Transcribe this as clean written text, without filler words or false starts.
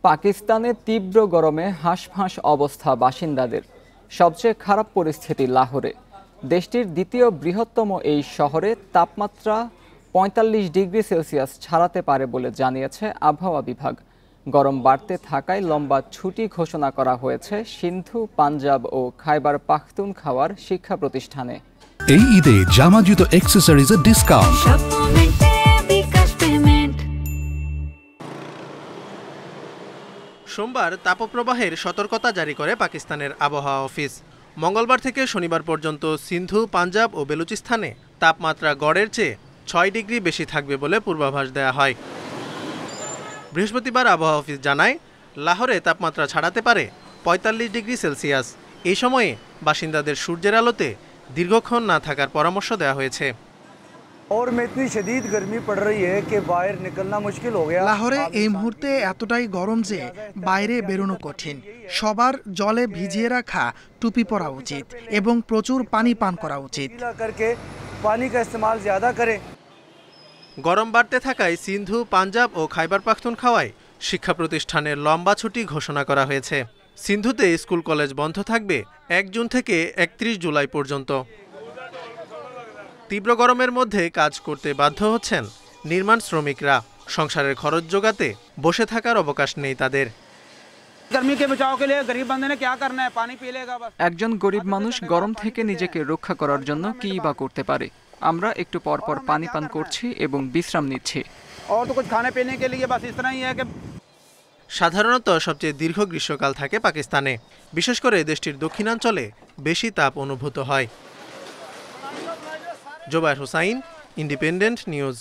পাকিস্তানে তীব্র গরমে হাঁসফাঁস অবস্থা বাসিন্দাদের। সবচেয়ে খারাপ পরিস্থিতি লাহোরে। দেশটির দ্বিতীয় বৃহত্তম এই শহরে তাপমাত্রা ৪৫ ডিগ্রি সেলসিয়াস ছাড়াতে পারে বলে জানিয়েছে আবহাওয়া বিভাগ। গরম বাড়তে থাকায় লম্বা ছুটি ঘোষণা করা হয়েছে সিন্ধু, পাঞ্জাব ও খাইবার পাখতুনখাওয়ার শিক্ষা প্রতিষ্ঠানে। এই ঈদে জামা জুতো অ্যাক্সেসরিজের ডিসকাউন্ট। সোমবার তাপপ্রবাহের সতর্কতা জারি করে পাকিস্তানের আবহাওয়া অফিস। মঙ্গলবার থেকে শনিবার পর্যন্ত সিন্ধু, পাঞ্জাব ও বেলুচিস্তানে তাপমাত্রা গড়ের চেয়ে ৬ ডিগ্রি বেশি থাকবে বলে পূর্বাভাস দেওয়া হয়। বৃহস্পতিবার আবহাওয়া অফিস জানায়, লাহোরে তাপমাত্রা ছাড়াতে পারে ৪৫ ডিগ্রি সেলসিয়াস। এই সময়ে বাসিন্দাদের সূর্যের আলোতে দীর্ঘক্ষণ না থাকার পরামর্শ দেওয়া হয়েছে। লাহোরে এই মুহূর্তে এতটাই গরম যে বাইরে বেরোনো কঠিন। সবার জলে ভিজিয়ে রাখা টুপি পরা উচিত এবং প্রচুর পানি পান করা উচিত। গরম বাড়তে থাকায় সিন্ধু, পাঞ্জাব ও খাইবার পাখতুনখাওয়ায় শিক্ষা প্রতিষ্ঠানের লম্বা ছুটি ঘোষণা করা হয়েছে। সিন্ধুতে স্কুল কলেজ বন্ধ থাকবে ১ জুন থেকে ৩১ জুলাই পর্যন্ত। তীব্র গরমের মধ্যে কাজ করতে বাধ্য হচ্ছেন নির্মাণ শ্রমিকরা। সংসারের খরচ জোগাতে বসে থাকার অবকাশ নেই তাদের। একজন গরিব মানুষ গরম থেকে নিজেকে রক্ষা করার জন্য কী বা করতে পারে? আমরা একটু পরপর পানি পান করছি এবং বিশ্রাম নিচ্ছি। সাধারণত সবচেয়ে দীর্ঘ গ্রীষ্মকাল থাকে পাকিস্তানে। বিশেষ করে দেশটির দক্ষিণাঞ্চলে বেশি তাপ অনুভূত হয়। Zobayer Hossain, Independent news.